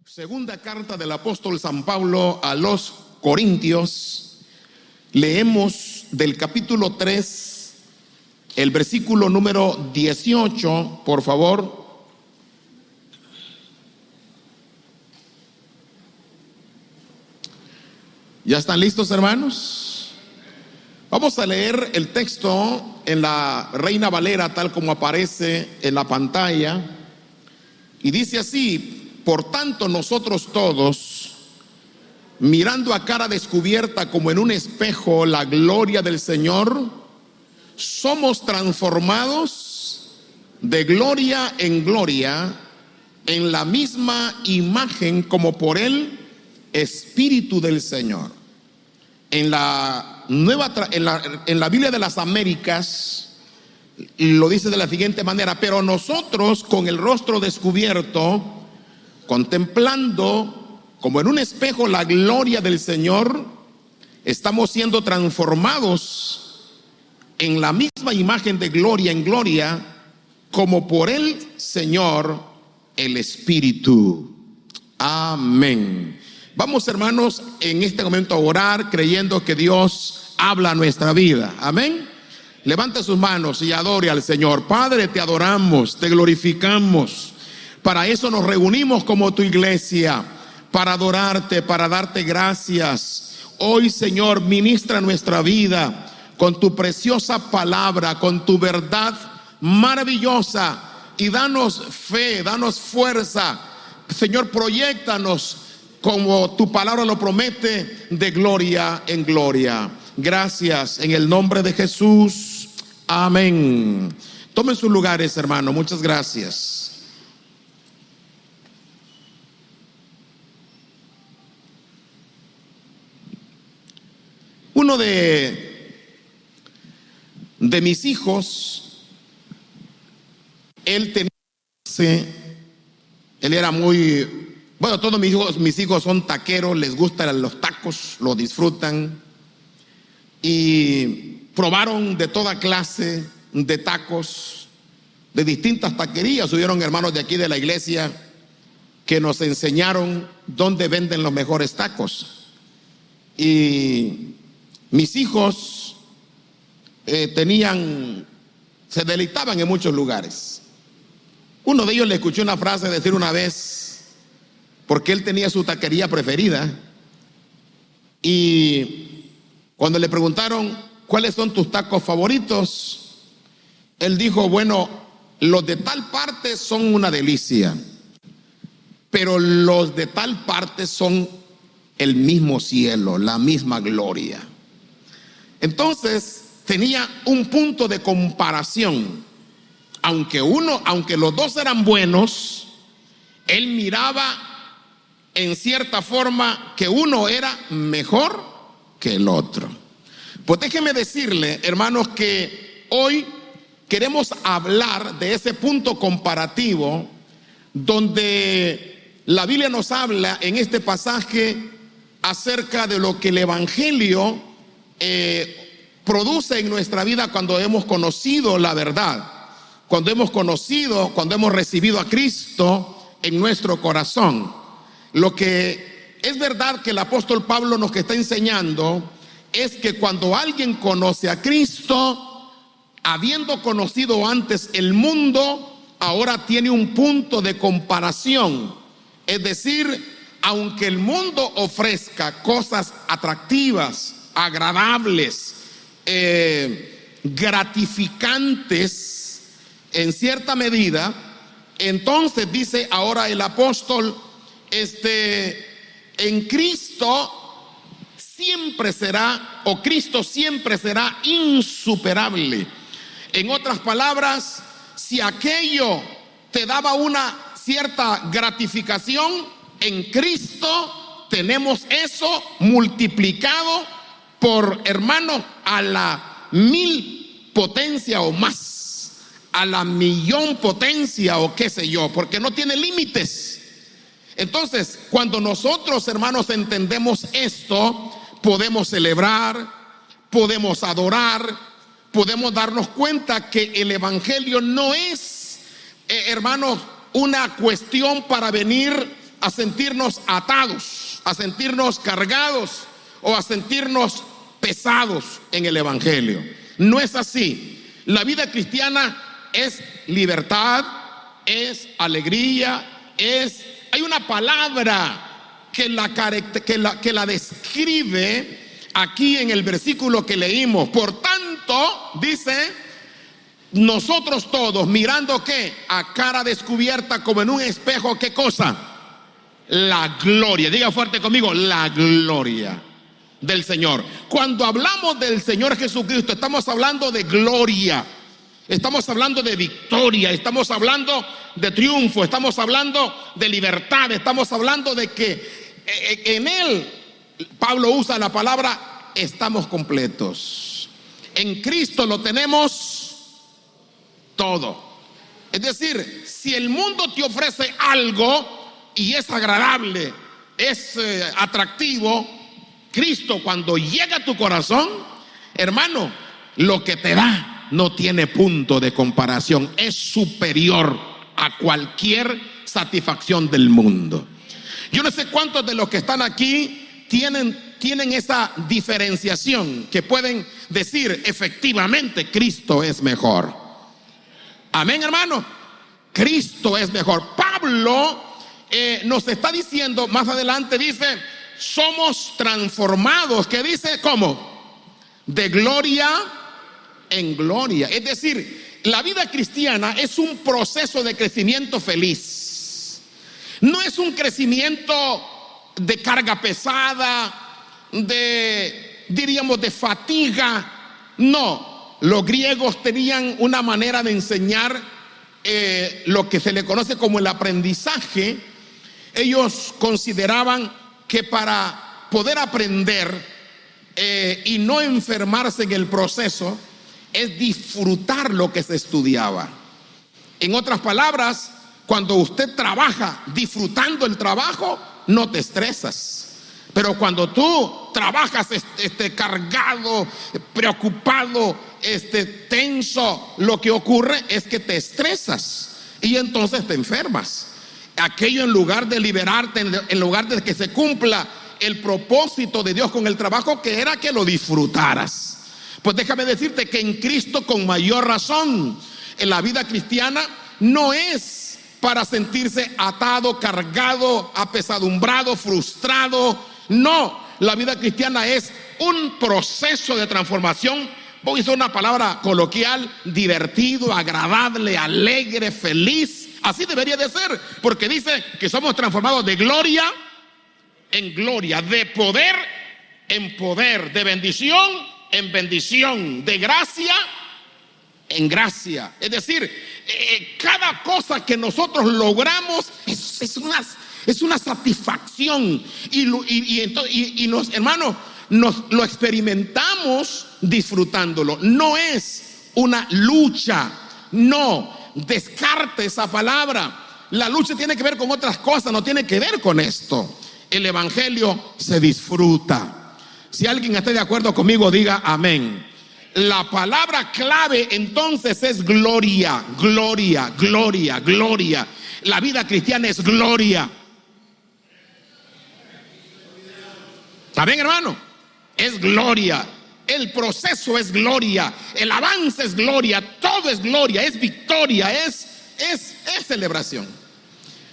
Segunda carta del apóstol San Pablo a los Corintios. Leemos del capítulo 3, el versículo número 18, por favor. ¿Ya están listos, hermanos? Vamos a leer el texto en la Reina Valera, tal como aparece en la pantalla. Y dice así: por tanto, nosotros todos, mirando a cara descubierta como en un espejo la gloria del Señor, somos transformados de gloria en gloria en la misma imagen como por el Espíritu del Señor. En la Biblia de las Américas lo dice de la siguiente manera: pero nosotros, con el rostro descubierto, contemplando como en un espejo la gloria del Señor, estamos siendo transformados en la misma imagen de gloria en gloria como por el Señor, el Espíritu. Amén. Vamos, hermanos, en este momento a orar, creyendo que Dios habla a nuestra vida. Amén. Levante sus manos y adore al Señor. Padre, te adoramos, te glorificamos. Para eso nos reunimos como tu iglesia, para adorarte, para darte gracias. Hoy, Señor, ministra nuestra vida con tu preciosa palabra, con tu verdad maravillosa, y danos fe, danos fuerza. Señor, proyéctanos como tu palabra lo promete, de gloria en gloria. Gracias, en el nombre de Jesús. Amén. Tomen sus lugares, hermano. Muchas gracias. Uno de mis hijos, él era muy, bueno, todos mis hijos son taqueros, les gustan los tacos, lo disfrutan, y probaron de toda clase de tacos, de distintas taquerías. Hubieron hermanos de aquí de la iglesia que nos enseñaron dónde venden los mejores tacos. Y mis hijos se deleitaban en muchos lugares. Uno de ellos le escuché una frase decir una vez, porque él tenía su taquería preferida, y cuando le preguntaron cuáles son tus tacos favoritos, él dijo: bueno, los de tal parte son una delicia, pero los de tal parte son el mismo cielo, la misma gloria. Entonces tenía un punto de comparación. Aunque los dos eran buenos, él miraba en cierta forma que uno era mejor que el otro. Pues déjeme decirle, hermanos, que hoy queremos hablar de ese punto comparativo, donde la Biblia nos habla en este pasaje acerca de lo que el Evangelio produce en nuestra vida cuando hemos conocido la verdad, cuando hemos recibido a Cristo en nuestro corazón. Lo que es verdad que el apóstol Pablo nos está enseñando es que cuando alguien conoce a Cristo, habiendo conocido antes el mundo, ahora tiene un punto de comparación. Es decir, aunque el mundo ofrezca cosas atractivas, agradables, gratificantes en cierta medida, entonces dice ahora el apóstol, en Cristo siempre será, o Cristo siempre será insuperable. En otras palabras, si aquello te daba una cierta gratificación, en Cristo tenemos eso multiplicado por, hermano, a la 1000 potencia o más, a la 1.000.000 potencia o qué sé yo, porque no tiene límites. Entonces, cuando nosotros, hermanos, entendemos esto, podemos celebrar, podemos adorar, podemos darnos cuenta que el Evangelio no es, hermanos, una cuestión para venir a sentirnos atados, a sentirnos cargados o a sentirnos pesados en el evangelio. No es así. La vida cristiana es libertad, es alegría, hay una palabra que la describe aquí en el versículo que leímos. Por tanto, dice, nosotros todos mirando ¿qué? A cara descubierta como en un espejo, ¿qué cosa? La gloria. Diga fuerte conmigo, la gloria del Señor. Cuando hablamos del Señor Jesucristo, estamos hablando de gloria, estamos hablando de victoria, estamos hablando de triunfo, estamos hablando de libertad, estamos hablando de que en Él, Pablo usa la palabra, estamos completos. En Cristo lo tenemos todo. Es decir, si el mundo te ofrece algo y es agradable, es atractivo, Cristo cuando llega a tu corazón, hermano, lo que te da no tiene punto de comparación, es superior a cualquier satisfacción del mundo. Yo no sé cuántos de los que están aquí tienen esa diferenciación, que pueden decir efectivamente Cristo es mejor. Amén, hermano. Cristo es mejor. Pablo nos está diciendo más adelante, dice, somos transformados, que dice, ¿cómo? De gloria en gloria. Es decir, la vida cristiana es un proceso de crecimiento feliz. No es un crecimiento de carga pesada, diríamos, de fatiga. No, los griegos tenían una manera de enseñar lo que se le conoce como el aprendizaje. Ellos consideraban que para poder aprender y no enfermarse en el proceso, es disfrutar lo que se estudiaba. En otras palabras, cuando usted trabaja disfrutando el trabajo, no te estresas. Pero cuando tú trabajas cargado, preocupado, tenso, lo que ocurre es que te estresas y entonces te enfermas. Aquello, en lugar de liberarte, en lugar de que se cumpla el propósito de Dios con el trabajo, que era que lo disfrutaras. Pues déjame decirte que en Cristo, con mayor razón, en la vida cristiana no es para sentirse atado, cargado, apesadumbrado, frustrado. No, la vida cristiana es un proceso de transformación. Voy a usar una palabra coloquial: divertido, agradable, alegre, feliz. Así debería de ser, porque dice que somos transformados de gloria en gloria, de poder en poder, de bendición en bendición, de gracia en gracia. Es decir, cada cosa que nosotros logramos es una satisfacción y hermanos, nos lo experimentamos disfrutándolo. No es una lucha, no. Descarte esa palabra. La lucha tiene que ver con otras cosas, no tiene que ver con esto. El evangelio se disfruta. Si alguien está de acuerdo conmigo, diga amén. La palabra clave entonces es gloria, gloria, gloria, gloria. La vida cristiana es gloria. ¿Está bien, hermano? Es gloria. El proceso es gloria, el avance es gloria, todo es gloria, es victoria, es celebración.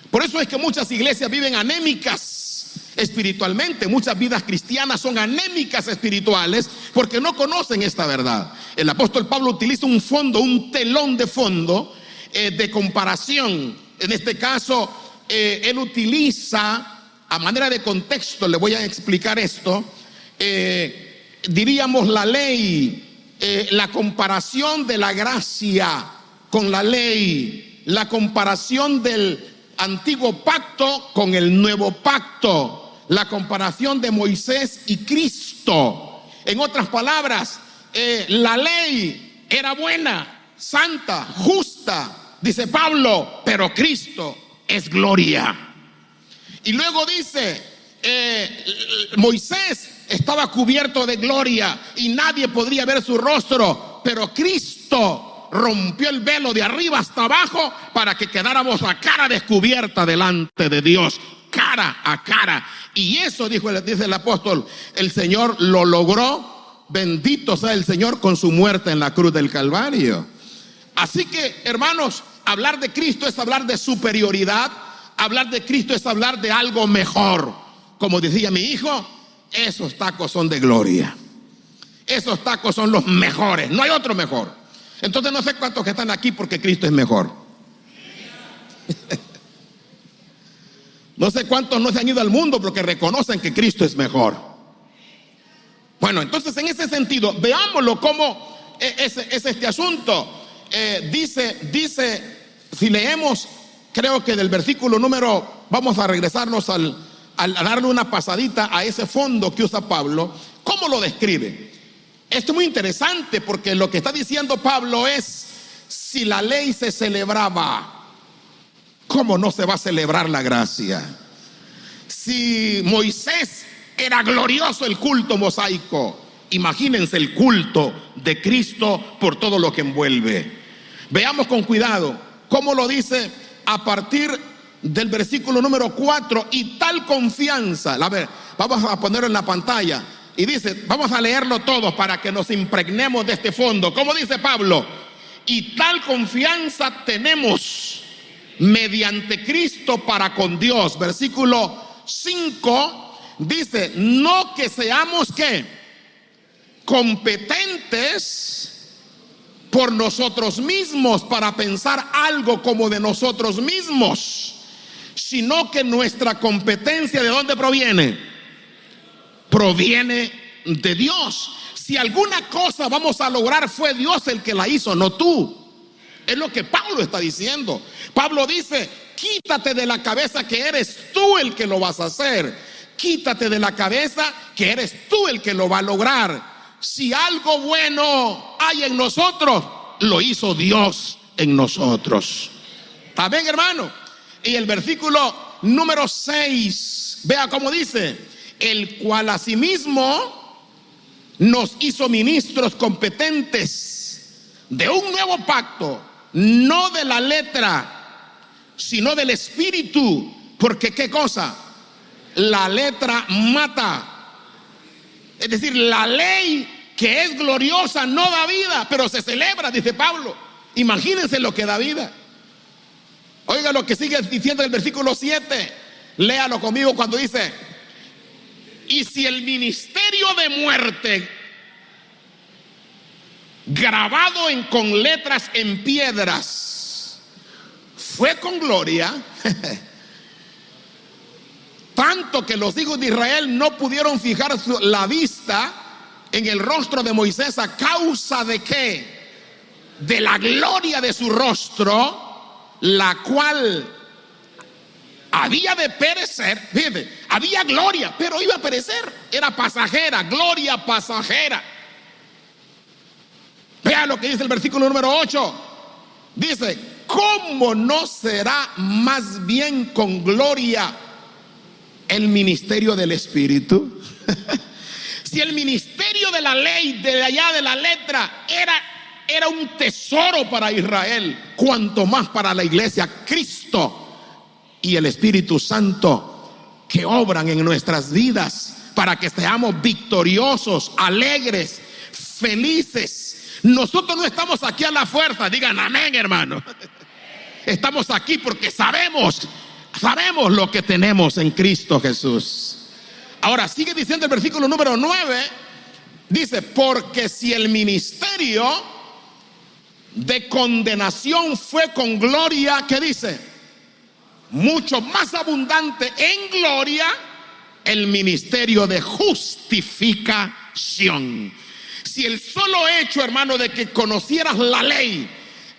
Por eso es que muchas iglesias viven anémicas espiritualmente, muchas vidas cristianas son anémicas espirituales porque no conocen esta verdad. El apóstol Pablo utiliza un telón de fondo de comparación. En este caso, él utiliza, a manera de contexto, le voy a explicar esto, diríamos la ley, la comparación de la gracia con la ley, la comparación del antiguo pacto con el nuevo pacto, la comparación de Moisés y Cristo. En otras palabras, la ley era buena, santa, justa, dice Pablo, pero Cristo es gloria. Y luego dice, Moisés estaba cubierto de gloria y nadie podría ver su rostro, pero Cristo rompió el velo de arriba hasta abajo para que quedáramos a cara descubierta delante de Dios. cara a cara. Y eso, dice el apóstol, el Señor lo logró. Bendito sea el Señor con su muerte en la cruz del Calvario. Así que, hermanos, hablar de Cristo es hablar de superioridad. Hablar de Cristo es hablar de algo mejor. Como decía mi hijo, esos tacos son de gloria. Esos tacos son los mejores, no hay otro mejor. Entonces no sé cuántos que están aquí porque Cristo es mejor. No sé cuántos no se han ido al mundo porque reconocen que Cristo es mejor. Bueno, entonces en ese sentido, veámoslo como es este asunto. Dice, si leemos, creo que del versículo número, vamos a regresarnos a darle una pasadita a ese fondo que usa Pablo. ¿Cómo lo describe? Esto es muy interesante porque lo que está diciendo Pablo es: si la ley se celebraba, ¿cómo no se va a celebrar la gracia? Si Moisés era glorioso el culto mosaico, imagínense el culto de Cristo por todo lo que envuelve. Veamos con cuidado cómo lo dice a partir del versículo número 4. Y tal confianza, a ver, vamos a ponerlo en la pantalla. Y dice, vamos a leerlo todos para que nos impregnemos de este fondo. ¿Cómo dice Pablo? Y tal confianza tenemos mediante Cristo para con Dios. Versículo 5 dice, no que seamos ¿qué? Competentes por nosotros mismos para pensar algo como de nosotros mismos, sino que nuestra competencia, ¿de dónde proviene? Proviene de Dios. Si alguna cosa vamos a lograr, fue Dios el que la hizo, no tú. Es lo que Pablo está diciendo. Pablo dice, quítate de la cabeza que eres tú el que lo vas a hacer. Quítate de la cabeza que eres tú el que lo va a lograr. Si algo bueno hay en nosotros, lo hizo Dios en nosotros. ¿Está bien, hermano? Y el versículo número 6, vea cómo dice, el cual asimismo nos hizo ministros competentes de un nuevo pacto, no de la letra, sino del espíritu. Porque ¿qué cosa? La letra mata. Es decir, la ley que es gloriosa no da vida, pero se celebra, dice Pablo. Imagínense lo que da vida. Oiga lo que sigue diciendo el versículo 7. Léalo conmigo cuando dice, y si el ministerio de muerte grabado con letras en piedras fue con gloria, tanto que los hijos de Israel no pudieron fijar la vista en el rostro de Moisés, ¿a causa de qué? De la gloria de su rostro, la cual había de perecer. Fíjate, había gloria, pero iba a perecer. Era pasajera, gloria pasajera. Vea lo que dice el versículo número 8. Dice, ¿cómo no será más bien con gloria el ministerio del Espíritu? Si el ministerio de la ley, de allá de la letra, era un tesoro para Israel, cuanto más para la iglesia, Cristo y el Espíritu Santo que obran en nuestras vidas para que seamos victoriosos, alegres, felices. Nosotros no estamos aquí a la fuerza, digan amén, hermano. Estamos aquí porque sabemos lo que tenemos en Cristo Jesús. Ahora sigue diciendo el versículo número 9, dice, porque si el ministerio de condenación fue con gloria, ¿qué dice? Mucho más abundante en gloria el ministerio de justificación. Si el solo hecho, hermano, de que conocieras la ley,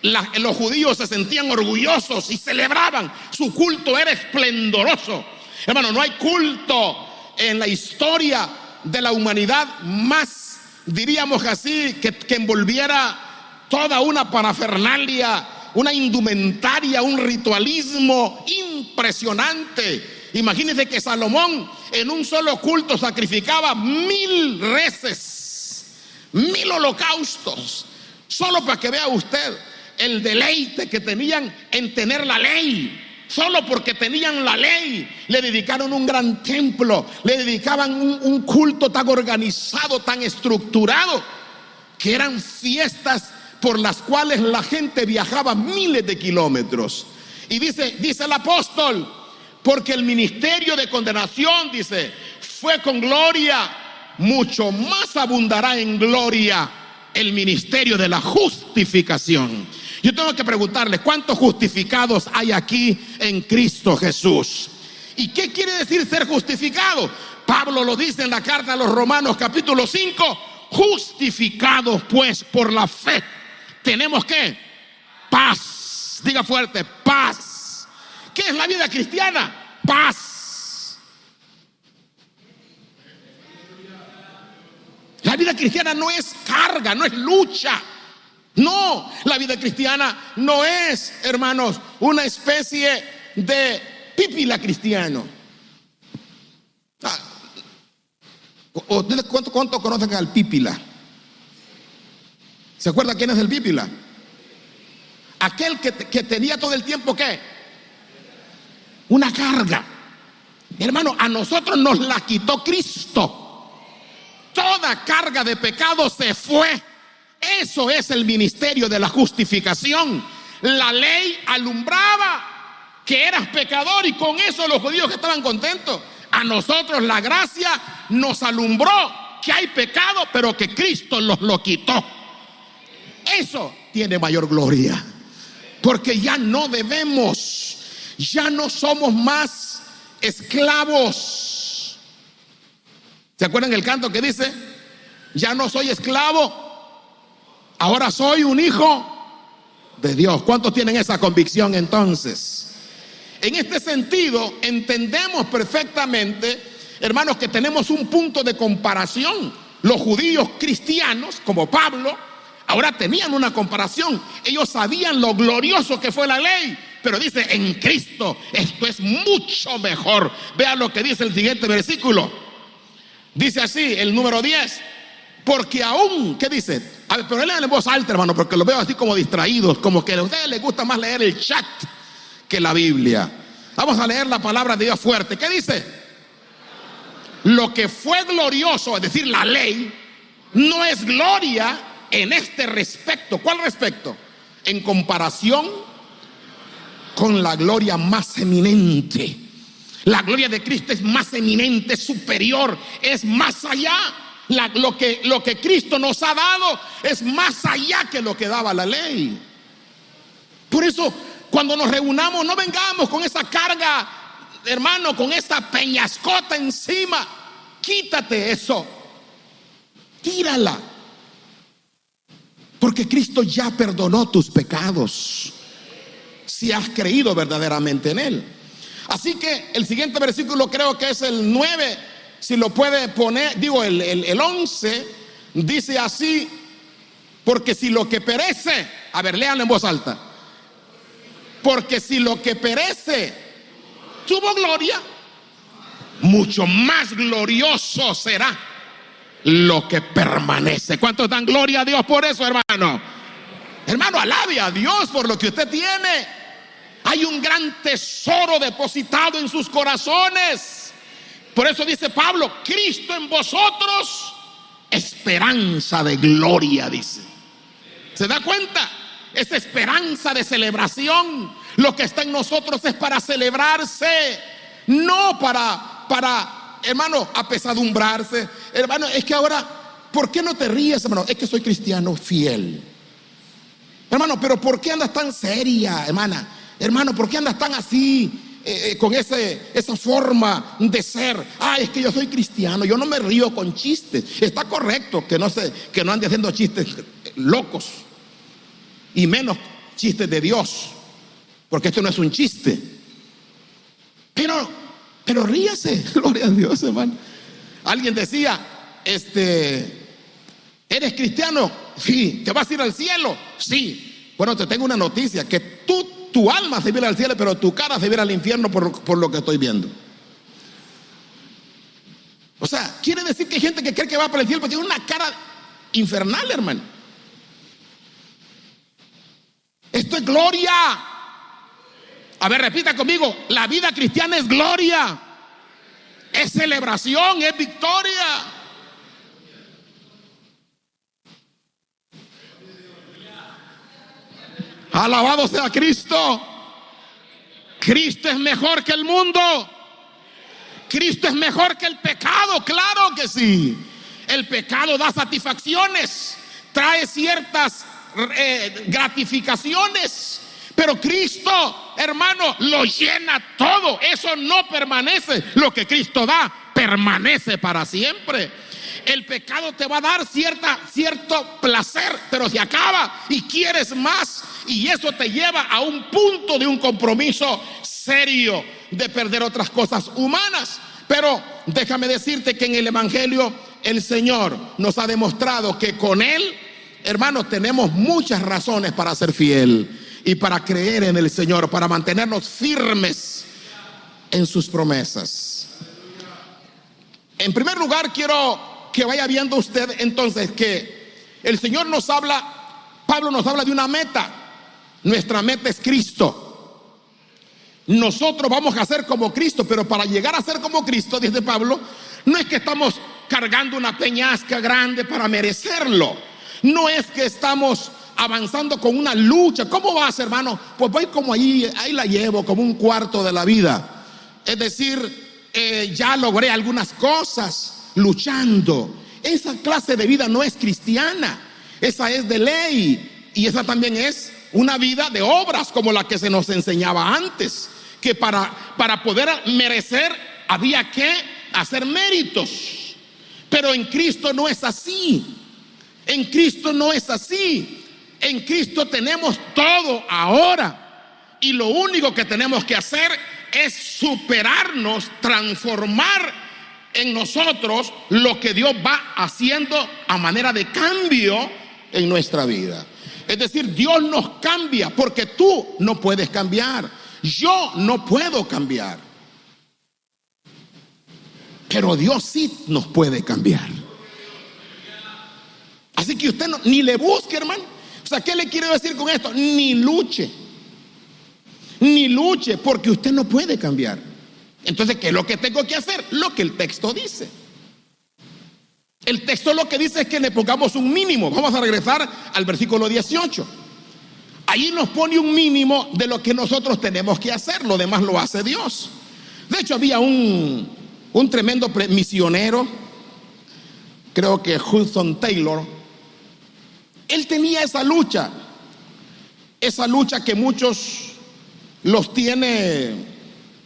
los judíos se sentían orgullosos y celebraban, su culto era esplendoroso. Hermano, no hay culto en la historia de la humanidad más, diríamos así, que envolviera toda una parafernalia, una indumentaria, un ritualismo impresionante. Imagínense que Salomón en un solo culto sacrificaba 1000 reses, 1000 holocaustos, solo para que vea usted el deleite que tenían en tener la ley. Solo porque tenían la ley, le dedicaron un gran templo, le dedicaban un culto tan organizado, tan estructurado, que eran fiestas por las cuales la gente viajaba miles de kilómetros. Y dice el apóstol, porque el ministerio de condenación, dice, fue con gloria, mucho más abundará en gloria el ministerio de la justificación. Yo tengo que preguntarle, ¿cuántos justificados hay aquí en Cristo Jesús? ¿Y qué quiere decir ser justificado? Pablo lo dice en la carta a los Romanos capítulo 5, justificados pues por la fe. Tenemos que paz, diga fuerte, paz. ¿Qué es la vida cristiana? Paz. La vida cristiana no es carga, no es lucha. No, la vida cristiana no es, hermanos, una especie de pípila cristiano. ¿Cuánto conocen al pípila? ¿Se acuerda quién es el pípila? Aquel que tenía todo el tiempo, ¿qué? Una carga. Hermano, a nosotros nos la quitó Cristo. Toda carga de pecado se fue. Eso es el ministerio de la justificación. La ley alumbraba que eras pecador y con eso los judíos que estaban contentos. A nosotros la gracia nos alumbró que hay pecado, pero que Cristo lo quitó. Eso tiene mayor gloria, porque ya no debemos, ya no somos más esclavos. ¿Se acuerdan el canto que dice? Ya no soy esclavo, ahora soy un hijo de Dios. ¿Cuántos tienen esa convicción entonces? En este sentido, entendemos perfectamente, hermanos, que tenemos un punto de comparación. Los judíos cristianos, como Pablo, ahora tenían una comparación. Ellos sabían lo glorioso que fue la ley, pero dice, en Cristo esto es mucho mejor. Vean lo que dice el siguiente versículo. Dice así, el número 10. Porque aún, ¿qué dice? A ver, pero léanlo en voz alta, hermano, porque los veo así como distraídos, como que a ustedes les gusta más leer el chat que la Biblia. Vamos a leer la palabra de Dios fuerte. ¿Qué dice? Lo que fue glorioso, es decir, la ley, no es gloria en este respecto. ¿Cuál respecto? En comparación con la gloria más eminente. La gloria de Cristo es más eminente, superior, es más allá. Lo que Cristo nos ha dado es más allá que lo que daba la ley. Por eso, cuando nos reunamos, no vengamos con esa carga, hermano, con esa peñascota encima. Quítate eso, tírala, porque Cristo ya perdonó tus pecados si has creído verdaderamente en Él. Así que el siguiente versículo creo que es el 9, si lo puede poner, digo el 11, dice así, porque si lo que perece, a ver, léanlo en voz alta, porque si lo que perece tuvo gloria, mucho más glorioso será lo que permanece. ¿Cuántos dan gloria a Dios por eso, hermano? Hermano, alabe a Dios por lo que usted tiene. Hay un gran tesoro depositado en sus corazones. Por eso dice Pablo, Cristo en vosotros, esperanza de gloria, dice. ¿Se da cuenta? Esa esperanza de celebración, lo que está en nosotros es para celebrarse, no para, hermano, apesadumbrarse. Hermano, es que ahora, ¿por qué no te ríes, hermano? Es que soy cristiano fiel. Hermano, pero ¿por qué andas tan seria, hermana? Hermano, ¿por qué andas tan así, con esa forma de ser? Es que yo soy cristiano, yo no me río con chistes. Está correcto que no ande haciendo chistes locos, y menos chistes de Dios, porque esto no es un chiste. Pero ríase, gloria a Dios, hermano. Alguien decía, ¿eres cristiano? Sí. ¿Te vas a ir al cielo? Sí. Bueno, te tengo una noticia, que tu alma se viene al cielo, pero tu cara se viene al infierno por lo que estoy viendo. O sea, quiere decir que hay gente que cree que va para el cielo porque tiene una cara infernal, hermano. Esto es gloria. A ver, repita conmigo, la vida cristiana es gloria, es celebración, es victoria. Alabado sea Cristo. Cristo es mejor que el mundo. Cristo es mejor que el pecado, claro que sí. El pecado da satisfacciones, trae ciertas gratificaciones, pero Cristo, hermano, lo llena todo. Eso no permanece. Lo que Cristo da permanece para siempre. El pecado te va a dar cierto placer, pero se acaba y quieres más, y eso te lleva a un punto de un compromiso serio de perder otras cosas humanas. Pero déjame decirte que en el Evangelio el Señor nos ha demostrado que con Él, hermanos, tenemos muchas razones para ser fiel y para creer en el Señor, para mantenernos firmes en sus promesas. En primer lugar, quiero que vaya viendo usted entonces que el Señor nos habla, Pablo nos habla de una meta. Nuestra meta es Cristo. Nosotros vamos a ser como Cristo, pero para llegar a ser como Cristo, dice Pablo, no es que estamos cargando una peñasca grande para merecerlo. No es que estamos avanzando con una lucha. ¿Cómo vas, hermano? Pues voy como ahí la llevo, como un cuarto de la vida. Es decir, ya logré algunas cosas luchando. Esa clase de vida no es cristiana. Esa es de ley. Y esa también es una vida de obras, como la que se nos enseñaba antes, que para poder merecer había que hacer méritos. Pero en Cristo no es así. En Cristo no es así. En Cristo tenemos todo ahora, y lo único que tenemos que hacer es superarnos, transformar en nosotros lo que Dios va haciendo a manera de cambio en nuestra vida. Es decir, Dios nos cambia, porque tú no puedes cambiar, yo no puedo cambiar, pero Dios sí nos puede cambiar. Así que usted ni le busque, hermano. O sea, ¿qué le quiero decir con esto? Ni luche, porque usted no puede cambiar. Entonces, ¿qué es lo que tengo que hacer? Lo que el texto dice. El texto lo que dice es que le pongamos un mínimo. Vamos a regresar al versículo 18. Allí nos pone un mínimo de lo que nosotros tenemos que hacer. Lo demás lo hace Dios. De hecho, había un tremendo misionero, creo que Hudson Taylor. Él tenía esa lucha que muchos los tiene,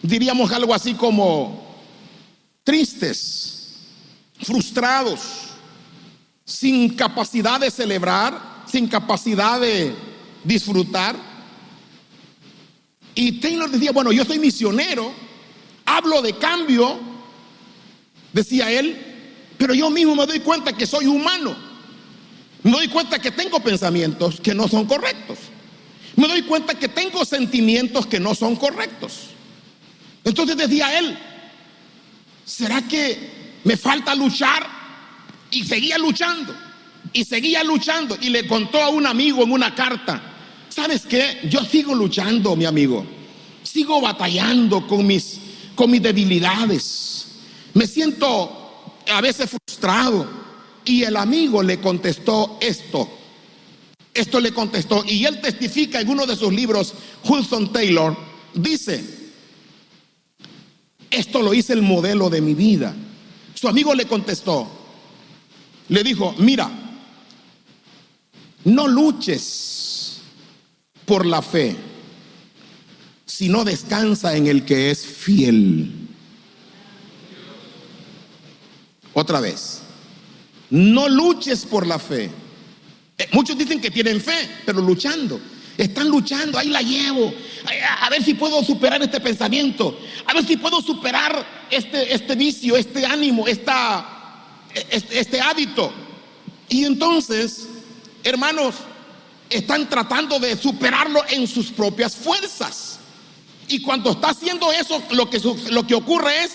diríamos algo así como tristes, frustrados, sin capacidad de celebrar, sin capacidad de disfrutar. Y Taylor decía, bueno, yo soy misionero, hablo de cambio, decía él, pero yo mismo me doy cuenta que soy humano. Me doy cuenta que tengo pensamientos que no son correctos. Me doy cuenta que tengo sentimientos que no son correctos. Entonces decía él, ¿será que me falta luchar? Y seguía luchando, y seguía luchando. Y le contó a un amigo en una carta, ¿sabes qué? Yo sigo luchando, mi amigo. Sigo batallando con mis debilidades. Me siento a veces frustrado. Y el amigo le contestó esto le contestó, y él testifica en uno de sus libros. Hudson Taylor dice, esto lo hice el modelo de mi vida. Su amigo le contestó, le dijo, mira, no luches por la fe, sino descansa en el que es fiel. Otra vez, no luches por la fe. Muchos dicen que tienen fe, pero luchando. Están luchando, ahí la llevo. A ver si puedo superar este pensamiento. A ver si puedo superar este vicio, este ánimo, este hábito. Y entonces, hermanos, están tratando de superarlo en sus propias fuerzas. Y cuando está haciendo eso, lo que ocurre es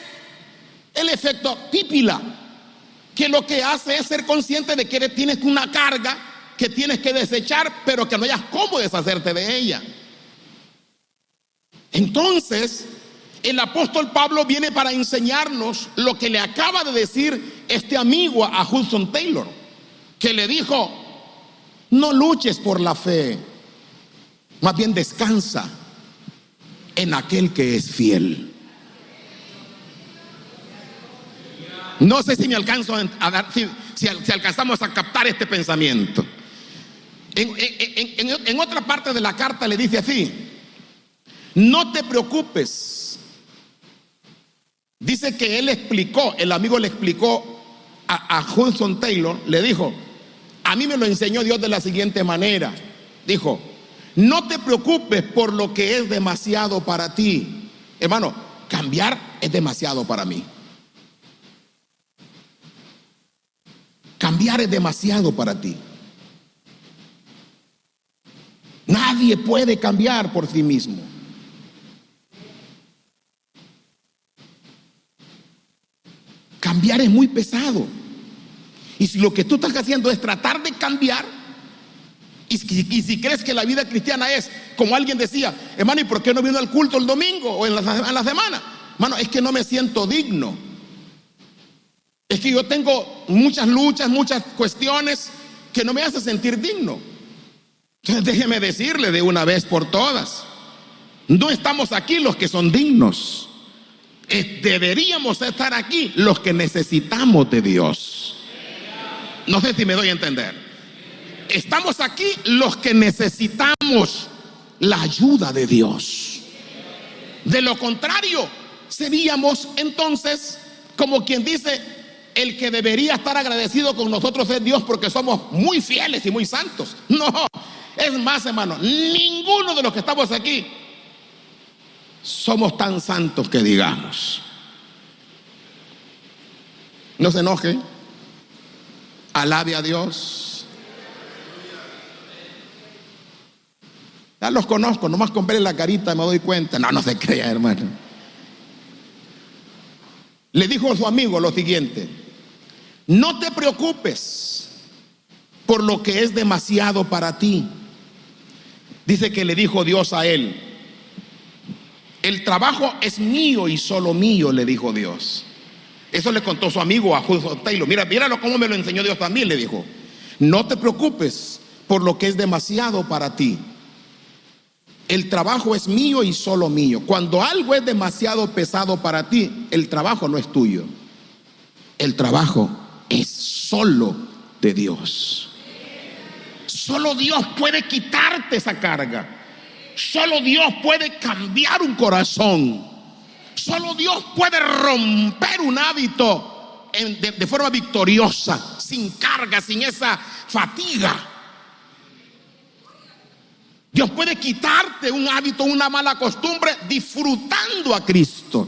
el efecto pípila, que lo que hace es ser consciente de que tienes una carga que tienes que desechar, pero que no hayas cómo deshacerte de ella. Entonces, el apóstol Pablo viene para enseñarnos lo que le acaba de decir este amigo a Hudson Taylor, que le dijo: no luches por la fe, más bien descansa en aquel que es fiel. No sé si me alcanzo a dar, si alcanzamos a captar este pensamiento. En otra parte de la carta le dice así: no te preocupes. Dice que él explicó, el amigo le explicó a Hudson Taylor, le dijo: a mí me lo enseñó Dios de la siguiente manera. Dijo: no te preocupes por lo que es demasiado para ti. Hermano, cambiar es demasiado para mí. Cambiar es demasiado para ti. Nadie puede cambiar por sí mismo. Cambiar es muy pesado. Y si lo que tú estás haciendo es tratar de cambiar, y si crees que la vida cristiana es, como alguien decía: hermano, ¿y por qué no vino al culto el domingo o en la semana? Hermano, es que no me siento digno. Es que yo tengo muchas luchas, muchas cuestiones que no me hacen sentir digno. Entonces déjeme decirle de una vez por todas: no estamos aquí los que son dignos. Deberíamos estar aquí los que necesitamos de Dios. No sé si me doy a entender. Estamos aquí los que necesitamos la ayuda de Dios. De lo contrario, seríamos entonces, como quien dice, el que debería estar agradecido con nosotros es Dios porque somos muy fieles y muy santos. No, es más, hermano, ninguno de los que estamos aquí somos tan santos que digamos. No se enoje, alabe a Dios. Ya los conozco, nomás con verle la carita me doy cuenta. No se crea, hermano. Le dijo a su amigo lo siguiente: no te preocupes por lo que es demasiado para ti. Dice que le dijo Dios a él: el trabajo es mío y solo mío, le dijo Dios. Eso le contó su amigo a Hudson Taylor. Míralo cómo me lo enseñó Dios también, le dijo: no te preocupes por lo que es demasiado para ti. El trabajo es mío y solo mío. Cuando algo es demasiado pesado para ti, el trabajo no es tuyo. El trabajo es solo de Dios. Solo Dios puede quitarte esa carga. Solo Dios puede cambiar un corazón. Solo Dios puede romper un hábito de forma victoriosa, sin carga, sin esa fatiga. Dios puede quitarte un hábito, una mala costumbre, disfrutando a Cristo.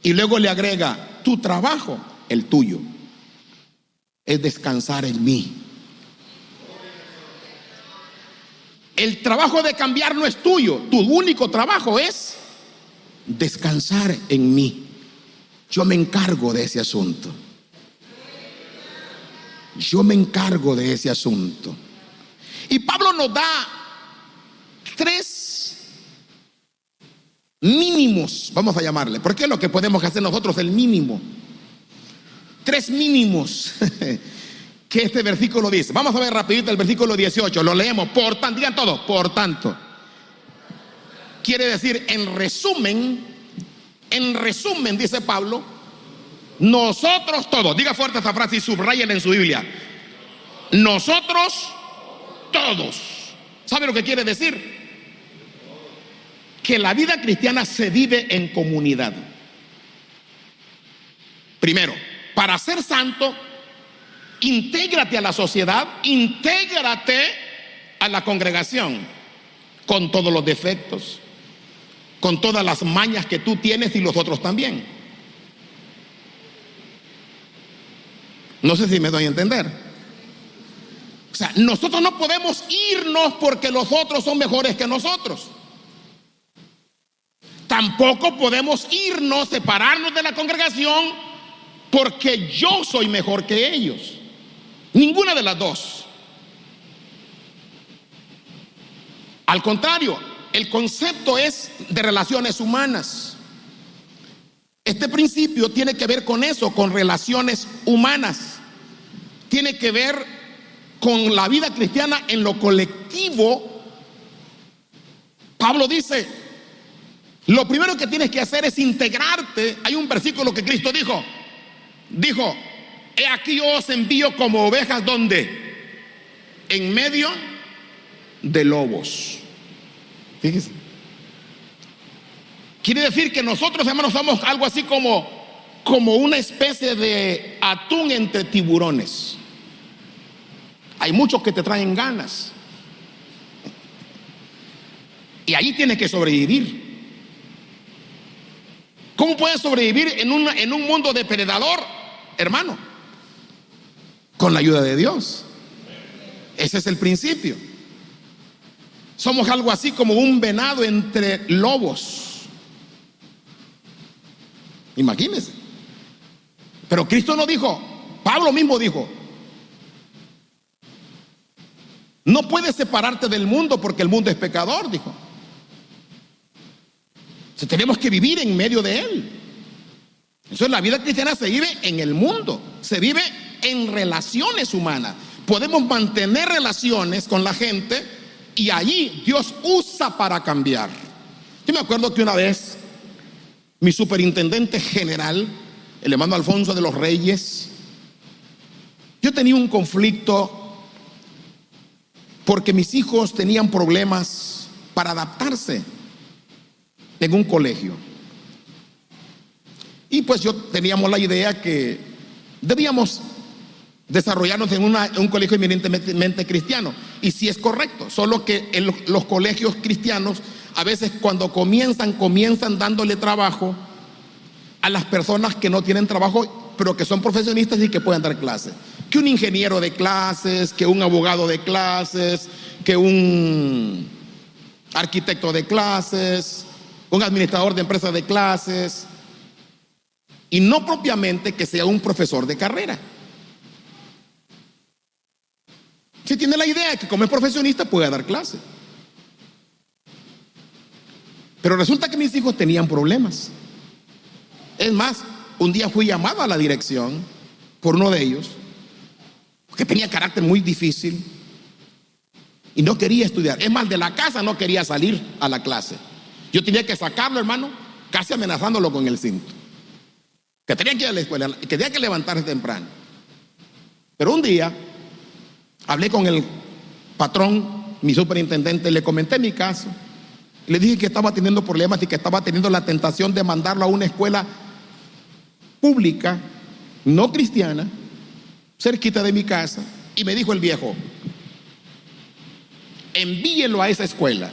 Y luego le agrega: tu trabajo, el tuyo, es descansar en mí. El trabajo de cambiar no es tuyo. Tu único trabajo es descansar en mí. Yo me encargo de ese asunto. Yo me encargo de ese asunto. Y Pablo nos da 3 mínimos, vamos a llamarle, porque es lo que podemos hacer nosotros, el mínimo. 3 mínimos que este versículo dice. Vamos a ver rapidito el versículo 18, lo leemos. Por tanto, digan todo, por tanto. Quiere decir, en resumen, dice Pablo, nosotros todos, diga fuerte esta frase y subrayen en su Biblia: nosotros todos. ¿Sabe lo que quiere decir? Que la vida cristiana se vive en comunidad. Primero, para ser santo, intégrate a la sociedad, intégrate a la congregación, con todos los defectos, con todas las mañas que tú tienes y los otros también. No sé si me doy a entender. O sea, nosotros no podemos irnos porque los otros son mejores que nosotros. Tampoco podemos irnos, separarnos de la congregación porque yo soy mejor que ellos. Ninguna de las dos. Al contrario, el concepto es de relaciones humanas. Este principio tiene que ver con eso, con relaciones humanas. Tiene que ver con la vida cristiana en lo colectivo. Pablo dice, lo primero que tienes que hacer es integrarte. Hay un versículo que Cristo dijo, he aquí yo os envío como ovejas, ¿dónde? En medio de lobos. Fíjese. Quiere decir que nosotros, hermanos, somos algo así como una especie de atún entre tiburones. Hay muchos que te traen ganas. Y ahí tienes que sobrevivir. ¿Cómo puedes sobrevivir en un mundo depredador, hermano? Con la ayuda de Dios. Ese es el principio. Somos algo así como un venado entre lobos. Imagínense. Pero Cristo no dijo, Pablo mismo dijo, no puedes separarte del mundo porque el mundo es pecador, dijo. O sea, tenemos que vivir en medio de él. Entonces la vida cristiana se vive en el mundo, se vive en relaciones humanas. Podemos mantener relaciones con la gente y allí Dios usa para cambiar. Yo me acuerdo que una vez mi superintendente general, el hermano Alfonso de los Reyes, yo tenía un conflicto porque mis hijos tenían problemas para adaptarse en un colegio. Y pues teníamos la idea que debíamos desarrollarnos en un colegio eminentemente cristiano. Y sí es correcto, solo que en los colegios cristianos a veces cuando comienzan dándole trabajo a las personas que no tienen trabajo, pero que son profesionistas y que pueden dar clases. Que un ingeniero de clases, que un abogado de clases, que un arquitecto de clases, un administrador de empresas de clases, y no propiamente que sea un profesor de carrera. Si tiene la idea de que como es profesionista puede dar clases. Pero resulta que mis hijos tenían problemas. Es más, un día fui llamado a la dirección por uno de ellos, que tenía carácter muy difícil y no quería estudiar. Es más, de la casa no quería salir a la clase. Yo tenía que sacarlo, hermano, casi amenazándolo con el cinto. Que tenía que ir a la escuela, que tenía que levantarse temprano. Pero un día hablé con el patrón, mi superintendente, le comenté mi caso. Le dije que estaba teniendo problemas y que estaba teniendo la tentación de mandarlo a una escuela pública, no cristiana, cerquita de mi casa. Y me dijo el viejo, envíelo a esa escuela,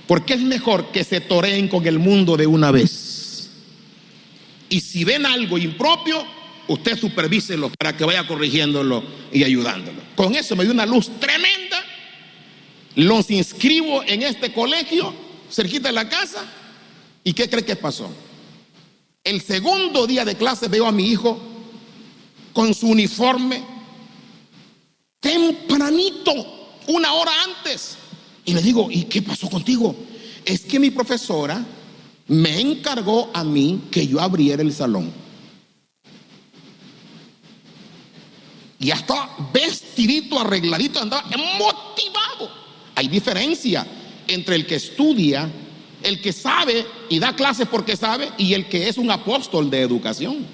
porque es mejor que se toreen con el mundo de una vez. Y si ven algo impropio, usted supervíselo para que vaya corrigiéndolo y ayudándolo. Con eso me dio una luz tremenda. Los inscribo en este colegio, cerquita de la casa. ¿Y qué cree que pasó? El segundo día de clase veo a mi hijo con su uniforme tempranito, 1 hora antes. Y le digo, ¿y qué pasó contigo? Es que mi profesora me encargó a mí que yo abriera el salón. Y ya estaba vestidito, arregladito, andaba motivado. Hay diferencia entre el que estudia, el que sabe y da clases porque sabe, y el que es un apóstol de educación.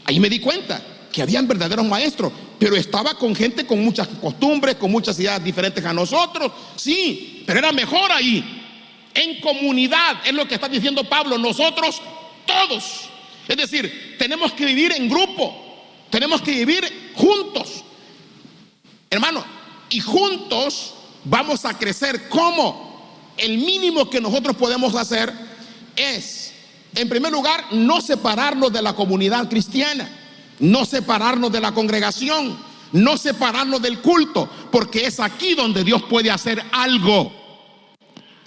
Ahí me di cuenta que habían verdaderos maestros, pero estaba con gente con muchas costumbres, con muchas ideas diferentes a nosotros. Sí, pero era mejor ahí, en comunidad. Es lo que está diciendo Pablo, nosotros todos. Es decir, tenemos que vivir en grupo, tenemos que vivir juntos, hermano. Y juntos vamos a crecer. ¿Cómo? El mínimo que nosotros podemos hacer es, en primer lugar, no separarnos de la comunidad cristiana, no separarnos de la congregación, no separarnos del culto, porque es aquí donde Dios puede hacer algo.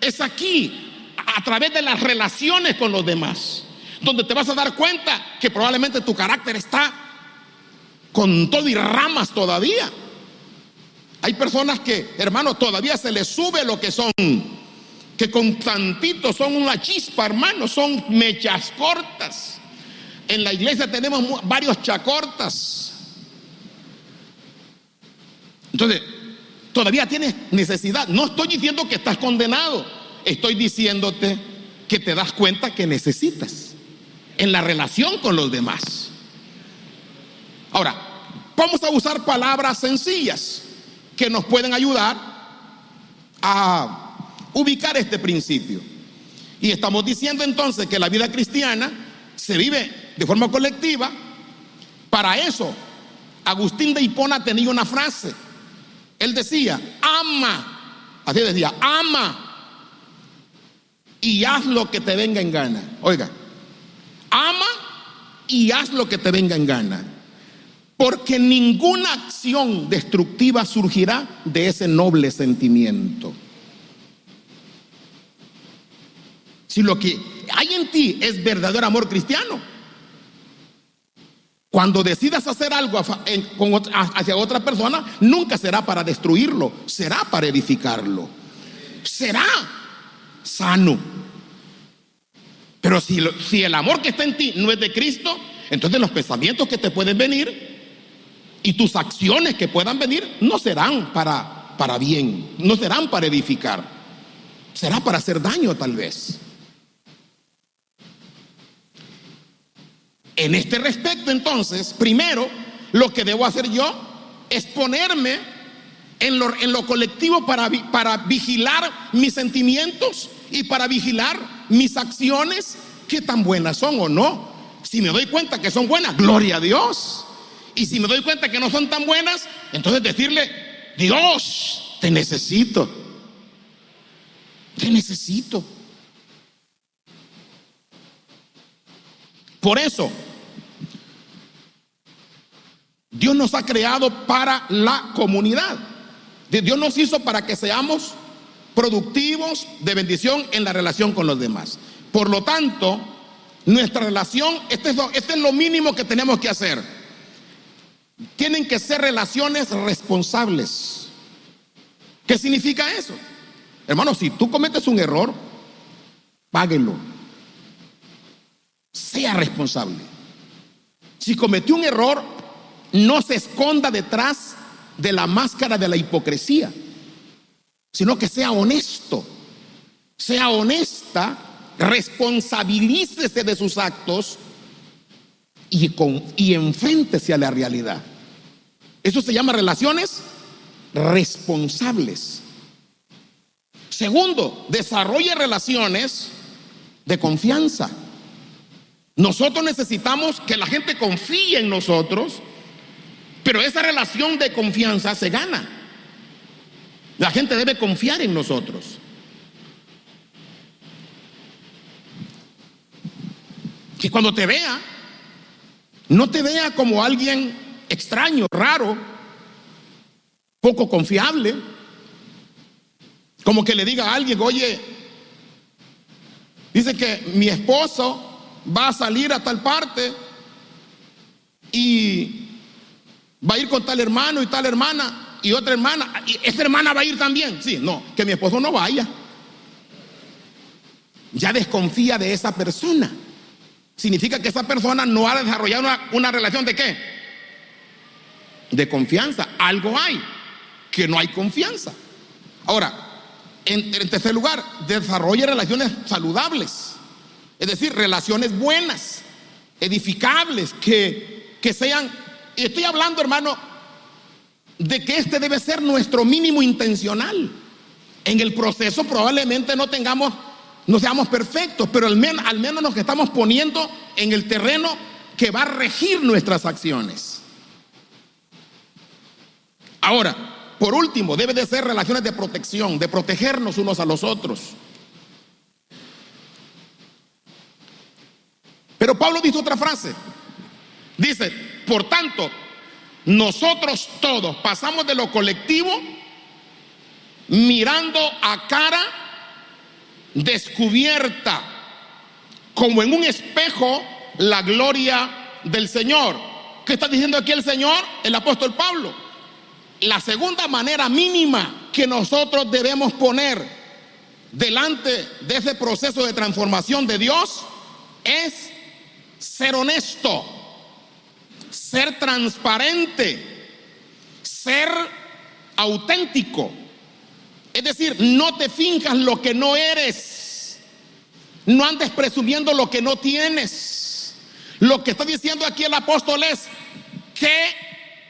Es aquí, a través de las relaciones con los demás. donde te vas a dar cuenta que probablemente tu carácter está con todo y ramas todavía. Hay personas que, hermano, todavía se les sube lo que son, que con tantito son una chispa, hermano, son mechas cortas. En la iglesia tenemos varios chacortas. Entonces, todavía tienes necesidad. No estoy diciendo que estás condenado, estoy diciéndote que te das cuenta que necesitas en la relación con los demás. Ahora, vamos a usar palabras sencillas que nos pueden ayudar a ubicar este principio. Y estamos diciendo entonces que la vida cristiana se vive de forma colectiva. Para eso, Agustín de Hipona tenía una frase. Él decía: ama, así decía, ama y haz lo que te venga en gana. Oiga, ama y haz lo que te venga en gana, porque ninguna acción destructiva surgirá de ese noble sentimiento. Si lo que hay en ti es verdadero amor cristiano, cuando decidas hacer algo hacia otra persona, nunca será para destruirlo, será para edificarlo, será sano. Pero si el amor que está en ti no es de Cristo, entonces los pensamientos que te pueden venir y tus acciones que puedan venir no serán para bien, no serán para edificar, será para hacer daño tal vez. En este respecto, entonces, primero, lo que debo hacer yo es ponerme en lo colectivo para vigilar mis sentimientos y para vigilar mis acciones, qué tan buenas son o no. Si me doy cuenta que son buenas, gloria a Dios. Y si me doy cuenta que no son tan buenas, entonces decirle: Dios, te necesito. Te necesito. Por eso, Dios nos ha creado para la comunidad. Dios nos hizo para que seamos productivos de bendición en la relación con los demás. Por lo tanto, nuestra relación, este es lo mínimo que tenemos que hacer. Tienen que ser relaciones responsables. ¿Qué significa eso? Hermano, si tú cometes un error, páguelo. Sea responsable. Si cometió un error, no se esconda detrás de la máscara de la hipocresía, sino que sea honesto, sea honesta, responsabilícese de sus actos y enfréntese a la realidad. Eso se llama relaciones responsables. Segundo, desarrolle relaciones de confianza. Nosotros necesitamos que la gente confíe en nosotros, pero esa relación de confianza se gana. La gente debe confiar en nosotros. Que cuando te vea, no te vea como alguien extraño, raro, poco confiable. Como que le diga a alguien: oye, dice que mi esposo va a salir a tal parte y va a ir con tal hermano y tal hermana y otra hermana, y esa hermana va a ir también. Sí, no, que mi esposo no vaya. Ya desconfía de esa persona. Significa que esa persona no ha desarrollado una relación de ¿qué? De confianza. Algo hay, que no hay confianza. Ahora, en tercer lugar, desarrolle relaciones saludables. Es decir, relaciones buenas, edificables, que sean. Y estoy hablando, hermano, de que este debe ser nuestro mínimo intencional. En el proceso probablemente no seamos perfectos, pero al menos nos estamos poniendo en el terreno que va a regir nuestras acciones. Ahora, por último, debe de ser relaciones de protección, de protegernos unos a los otros. Pero Pablo dice otra frase. Dice: por tanto, nosotros todos pasamos de lo colectivo mirando a cara descubierta como en un espejo la gloria del Señor. ¿Qué está diciendo aquí el Señor? El apóstol Pablo. La segunda manera mínima que nosotros debemos poner delante de ese proceso de transformación de Dios es ser honesto, ser transparente, ser auténtico. Es decir, no te finjas lo que no eres, no andes presumiendo lo que no tienes. Lo que está diciendo aquí el apóstol es que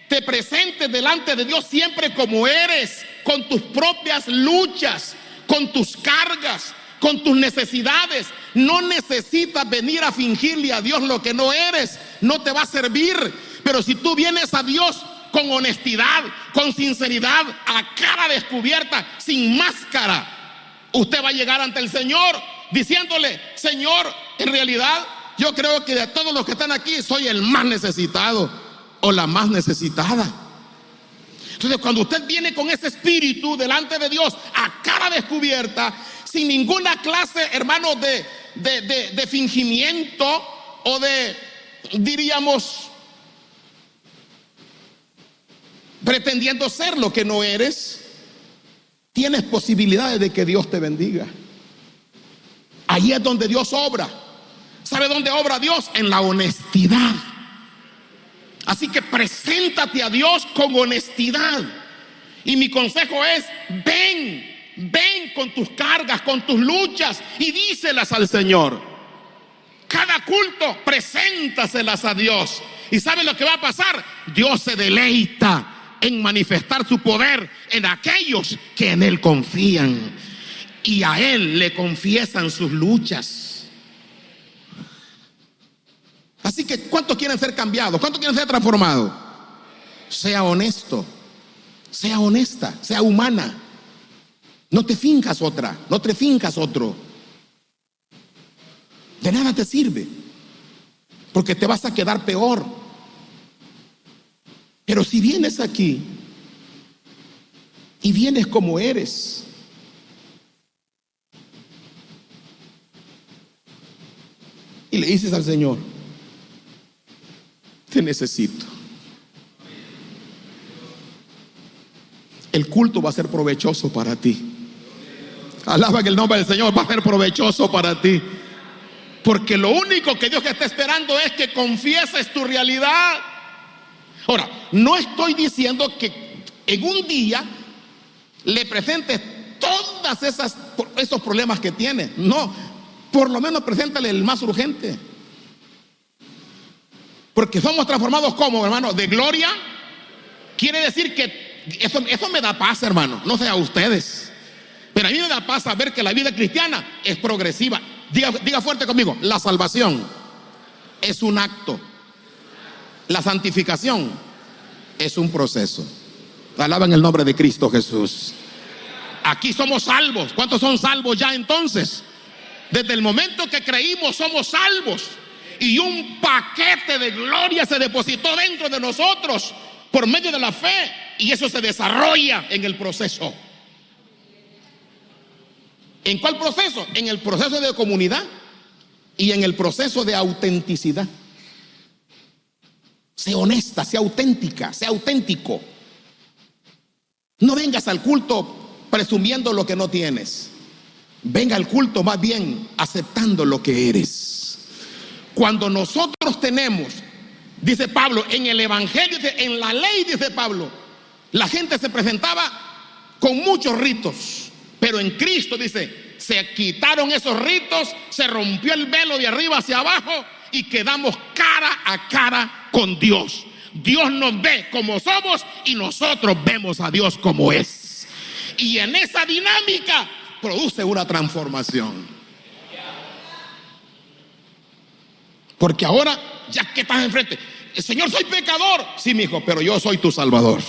te presentes delante de Dios siempre como eres, con tus propias luchas, con tus cargas, con tus necesidades. No necesitas venir a fingirle a Dios lo que no eres, no te va a servir. Pero si tú vienes a Dios con honestidad, con sinceridad, a cara descubierta, sin máscara, usted va a llegar ante el Señor diciéndole: Señor, en realidad yo creo que de todos los que están aquí soy el más necesitado o la más necesitada. Entonces, cuando usted viene con ese espíritu delante de Dios a cara descubierta, sin ninguna clase, hermano, de fingimiento o de, diríamos, pretendiendo ser lo que no eres, tienes posibilidades de que Dios te bendiga. Ahí es donde Dios obra. ¿Sabe dónde obra Dios? En la honestidad. Así que preséntate a Dios con honestidad. Y mi consejo es: ven con tus cargas, con tus luchas, y díselas al Señor. Cada culto, preséntaselas a Dios. ¿Y sabe lo que va a pasar? Dios se deleita en manifestar su poder en aquellos que en Él confían y a Él le confiesan sus luchas. Así que, ¿cuántos quieren ser cambiados? ¿Cuántos quieren ser transformados? Sea honesto, sea honesta, sea humana. No te fincas otra, no te fincas otro. De nada te sirve, porque te vas a quedar peor. Pero si vienes aquí y vienes como eres, y le dices al Señor: te necesito. El culto va a ser provechoso para ti. Alaba en el nombre del Señor. Va a ser provechoso para ti, porque lo único que Dios está esperando es que confieses tu realidad. Ahora, no estoy diciendo que en un día le presentes todas esos problemas que tiene. No, por lo menos preséntale el más urgente. Porque somos transformados como, hermano, de gloria. Quiere decir que eso me da paz, hermano. No sé a ustedes, pero a mí me da paz saber que la vida cristiana es progresiva. Diga fuerte conmigo: la salvación es un acto, la santificación es un proceso. Alaban el nombre de Cristo Jesús. Aquí somos salvos. ¿Cuántos son salvos ya entonces? Desde el momento que creímos somos salvos, y un paquete de gloria se depositó dentro de nosotros por medio de la fe, y eso se desarrolla en el proceso. ¿En cuál proceso? En el proceso de comunidad y en el proceso de autenticidad. Sea honesta, sea auténtica, sea auténtico. No vengas al culto presumiendo lo que no tienes. Venga al culto más bien aceptando lo que eres. Cuando nosotros tenemos, dice Pablo, en el evangelio, en la ley, dice Pablo, la gente se presentaba con muchos ritos, pero en Cristo, dice, se quitaron esos ritos, se rompió el velo de arriba hacia abajo y quedamos cara a cara con Dios. Dios nos ve como somos y nosotros vemos a Dios como es. Y en esa dinámica produce una transformación. Porque ahora, ya que estás enfrente, Señor, soy pecador. Sí, mi hijo, pero yo soy tu Salvador.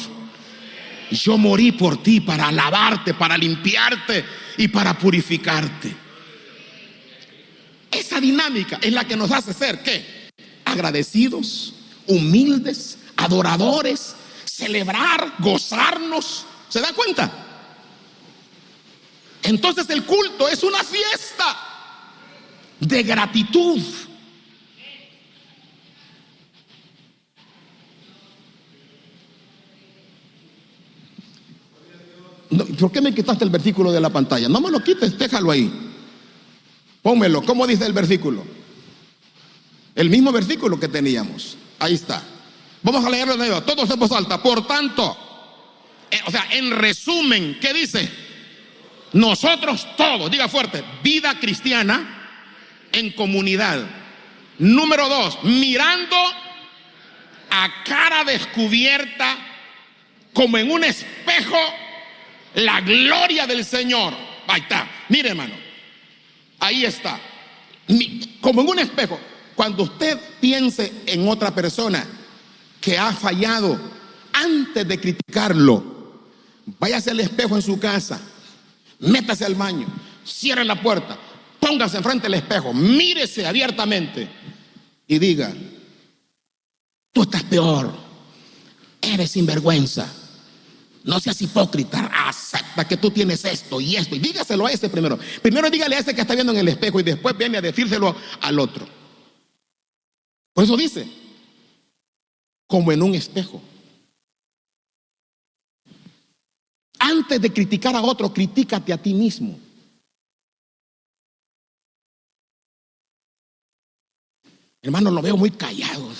Yo morí por ti para lavarte, para limpiarte y para purificarte. Esa dinámica es la que nos hace ser, ¿qué? Agradecidos, humildes, adoradores, celebrar, gozarnos. ¿Se da cuenta? Entonces el culto es una fiesta. de gratitud. No, ¿por qué me quitaste el versículo de la pantalla? No me lo quites, déjalo ahí. Pónmelo. ¿Cómo dice el versículo? El mismo versículo que teníamos. Ahí está. Vamos a leerlo de nuevo, todos en voz alta. Por tanto, en resumen, ¿qué dice? Nosotros todos, diga fuerte, vida cristiana en comunidad. Número 2, mirando a cara descubierta, como en un espejo, la gloria del Señor. Ahí está, mire hermano, ahí está, como en un espejo. Cuando usted piense en otra persona que ha fallado, antes de criticarlo, váyase al espejo en su casa, métase al baño, cierre la puerta, póngase enfrente del espejo, mírese abiertamente y diga: tú estás peor, eres sinvergüenza, no seas hipócrita, acepta que tú tienes esto y esto, y dígaselo a ese primero. Primero dígale a ese que está viendo en el espejo y después viene a decírselo al otro. Por eso dice, como en un espejo. Antes de criticar a otro, critícate a ti mismo. Hermano, lo veo muy callado.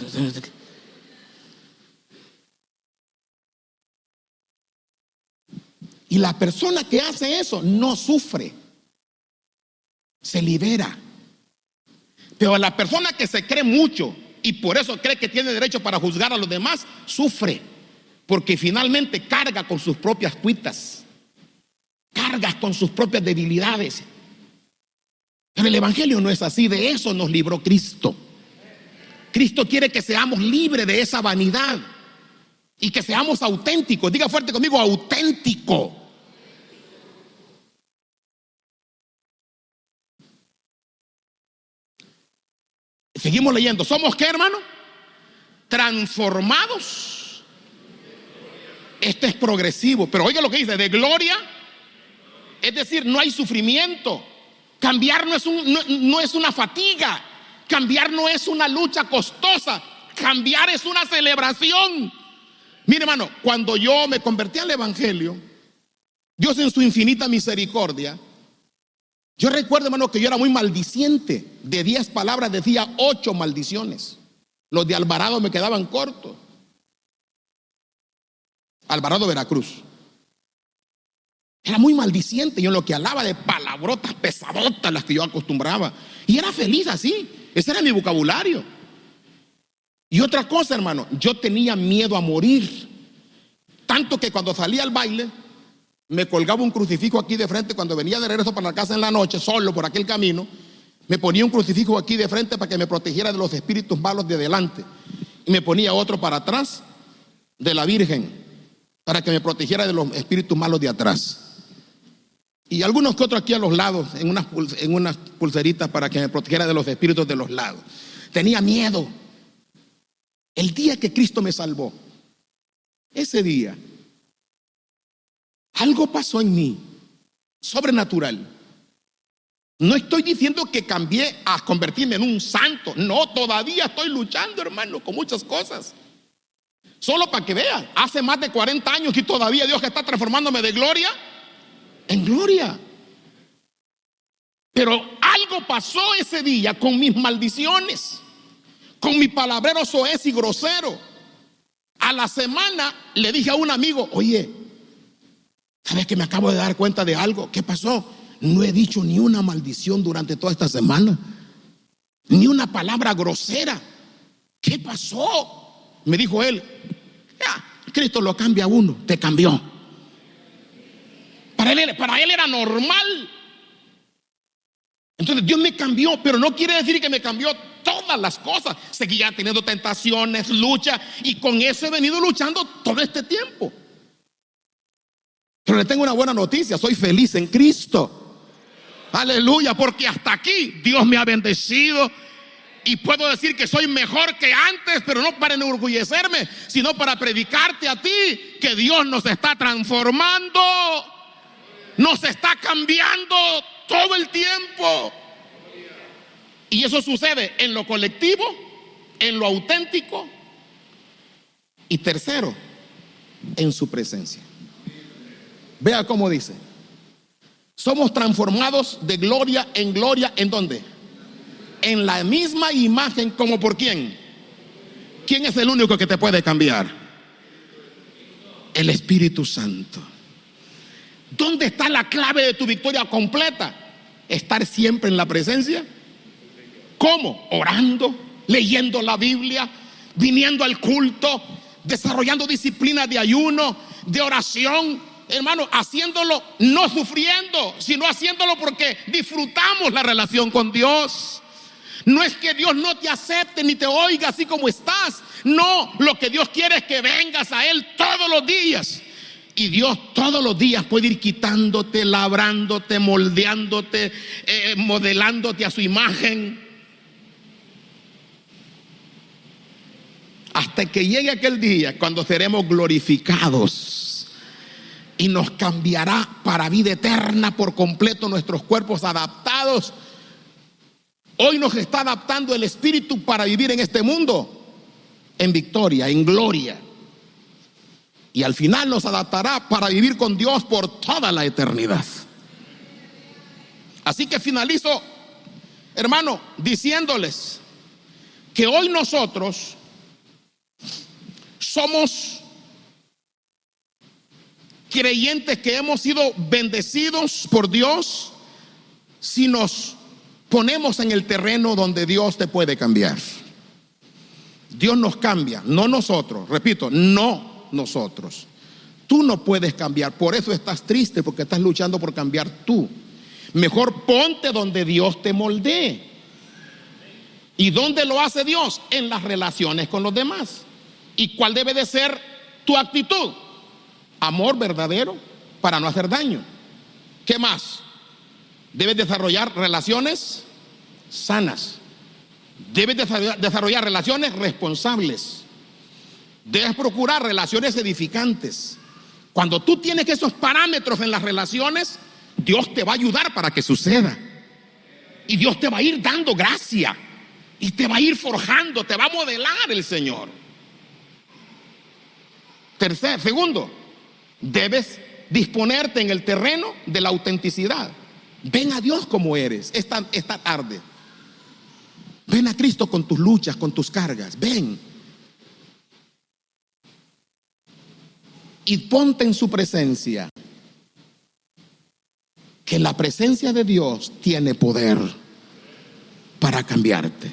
Y la persona que hace eso no sufre, se libera. Pero la persona que se cree mucho y por eso cree que tiene derecho para juzgar a los demás, sufre, porque finalmente carga con sus propias cuitas, carga con sus propias debilidades. Pero el evangelio no es así. De eso nos libró Cristo. Cristo quiere que seamos libres de esa vanidad y que seamos auténticos. Diga fuerte conmigo: auténtico. Seguimos leyendo. ¿Somos qué, hermano? Transformados. Este es progresivo, pero oiga lo que dice: de gloria. Es decir, no hay sufrimiento. Cambiar no es una fatiga. Cambiar no es una lucha costosa. Cambiar es una celebración. Mire, hermano, cuando yo me convertí al evangelio, Dios en su infinita misericordia, yo recuerdo, hermano, que yo era muy maldiciente. De 10 palabras decía 8 maldiciones. Los de Alvarado me quedaban cortos. Alvarado, Veracruz. Era muy maldiciente. Yo lo que hablaba de palabrotas pesadotas, las que yo acostumbraba. Y era feliz así. Ese era mi vocabulario. Y otra cosa, hermano, yo tenía miedo a morir. Tanto que cuando salía al baile, me colgaba un crucifijo aquí de frente. Cuando venía de regreso para la casa en la noche, solo por aquel camino, me ponía un crucifijo aquí de frente para que me protegiera de los espíritus malos de delante. Y me ponía otro para atrás de la Virgen, para que me protegiera de los espíritus malos de atrás. Y algunos que otros aquí a los lados, en unas pulseritas para que me protegiera de los espíritus de los lados. Tenía miedo. El día que Cristo me salvó, ese día, algo pasó en mí, sobrenatural. No estoy diciendo que cambié a convertirme en un santo. No, todavía estoy luchando, hermano, con muchas cosas. Solo para que vean, hace más de 40 años y todavía Dios está transformándome de gloria en gloria. Pero algo pasó ese día con mis maldiciones, con mi palabrero soez y grosero. A la semana le dije a un amigo: oye, ¿sabes que me acabo de dar cuenta de algo? ¿Qué pasó? No he dicho ni una maldición durante toda esta semana, ni una palabra grosera. ¿Qué pasó? Me dijo él: ya, Cristo lo cambia a uno. Te cambió. Para él era normal. Entonces Dios me cambió, pero no quiere decir que me cambió todas las cosas. Seguía teniendo tentaciones, lucha, y con eso he venido luchando todo este tiempo. Pero le tengo una buena noticia: soy feliz en Cristo. Aleluya, porque hasta aquí Dios me ha bendecido y puedo decir que soy mejor que antes, pero no para enorgullecerme, sino para predicarte a ti que Dios nos está transformando, nos está cambiando todo el tiempo. Y eso sucede en lo colectivo, en lo auténtico, y tercero, en su presencia. Vea cómo dice: somos transformados de gloria, ¿en dónde? En la misma imagen. ¿Como por quién? ¿Quién es el único que te puede cambiar? El Espíritu Santo. ¿Dónde está la clave de tu victoria completa? Estar siempre en la presencia. ¿Cómo? Orando, leyendo la Biblia, viniendo al culto, desarrollando disciplinas de ayuno, de oración, hermano, haciéndolo no sufriendo, sino haciéndolo porque disfrutamos la relación con Dios. No es que Dios no te acepte ni te oiga así como estás. No, lo que Dios quiere es que vengas a Él todos los días. Y Dios todos los días puede ir quitándote, labrándote, moldeándote, modelándote a su imagen, hasta que llegue aquel día cuando seremos glorificados y nos cambiará para vida eterna por completo nuestros cuerpos adaptados. Hoy nos está adaptando el Espíritu para vivir en este mundo en victoria, en gloria. Y al final nos adaptará para vivir con Dios por toda la eternidad. Así que finalizo, hermano, diciéndoles que hoy nosotros somos creyentes que hemos sido bendecidos por Dios si nos ponemos en el terreno donde Dios te puede cambiar. Dios nos cambia, no nosotros. Repito, no nosotros. Tú no puedes cambiar. Por eso estás triste, porque estás luchando por cambiar tú. Mejor ponte donde Dios te moldee. ¿Y dónde lo hace Dios? En las relaciones con los demás. ¿Y cuál debe de ser tu actitud? Amor verdadero para no hacer daño. ¿Qué más? Debes desarrollar relaciones sanas. Debes desarrollar relaciones responsables. Debes procurar relaciones edificantes. Cuando tú tienes esos parámetros en las relaciones, Dios te va a ayudar para que suceda. Y Dios te va a ir dando gracia. Y te va a ir forjando, te va a modelar el Señor. Segundo, debes disponerte en el terreno de la autenticidad. Ven a Dios como eres esta tarde. Ven a Cristo con tus luchas, con tus cargas. Ven. Y ponte en su presencia. Que la presencia de Dios tiene poder para cambiarte.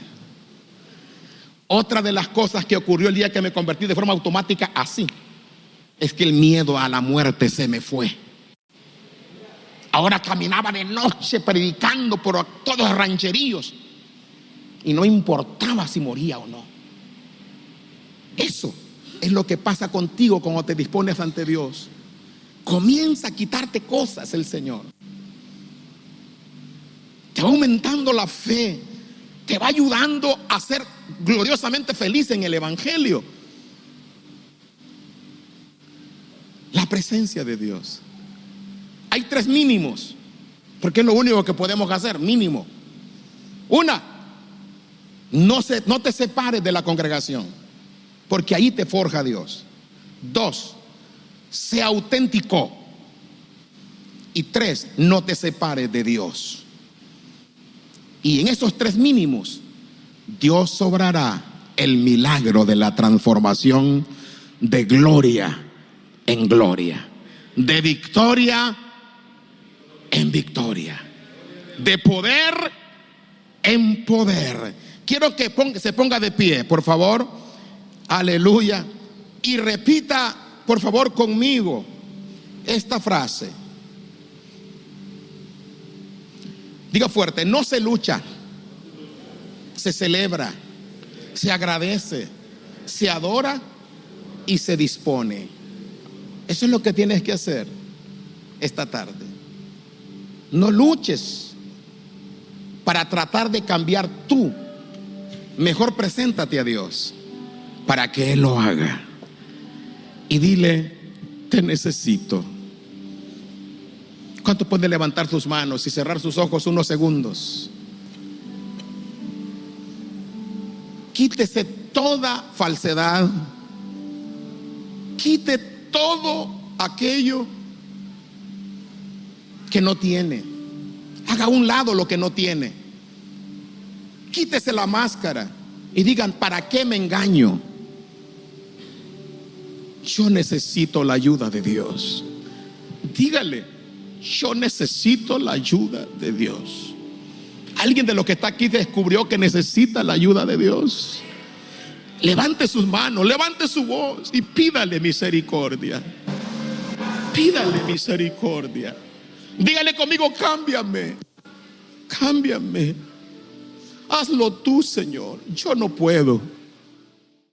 Otra de las cosas que ocurrió el día que me convertí de forma automática así, es que el miedo a la muerte se me fue. Ahora caminaba de noche predicando por todos los rancheríos y no importaba si moría o no. Eso es lo que pasa contigo cuando te dispones ante Dios. Comienza a quitarte cosas el Señor. Te va aumentando la fe. Te va ayudando a ser gloriosamente feliz en el Evangelio. La presencia de Dios. Hay 3 mínimos, porque es lo único que podemos hacer, mínimo. Una, no te separes de la congregación, porque ahí te forja Dios. 2, sea auténtico. Y 3, no te separes de Dios. Y en esos 3 mínimos, Dios obrará el milagro de la transformación de gloria en gloria, de victoria en victoria, de poder en poder. Quiero que se ponga de pie, por favor. Aleluya. Y repita, por favor, conmigo esta frase. Diga fuerte: no se lucha, se celebra, se agradece, se adora y se dispone. Eso es lo que tienes que hacer esta tarde. No luches para tratar de cambiar tú. Mejor preséntate a Dios para que Él lo haga. Y dile: te necesito. ¿Cuánto puede levantar sus manos y cerrar sus ojos unos segundos? Quítese toda falsedad. Quite todo aquello que no tiene. Haga a un lado lo que no tiene. Quítese la máscara y digan: ¿para qué me engaño? Yo necesito la ayuda de Dios. Dígale: yo necesito la ayuda de Dios. ¿Alguien de los que está aquí descubrió que necesita la ayuda de Dios? Levante sus manos, levante su voz y pídale misericordia. Pídale misericordia. Dígale conmigo: cámbiame, cámbiame. Hazlo tú, Señor. Yo no puedo.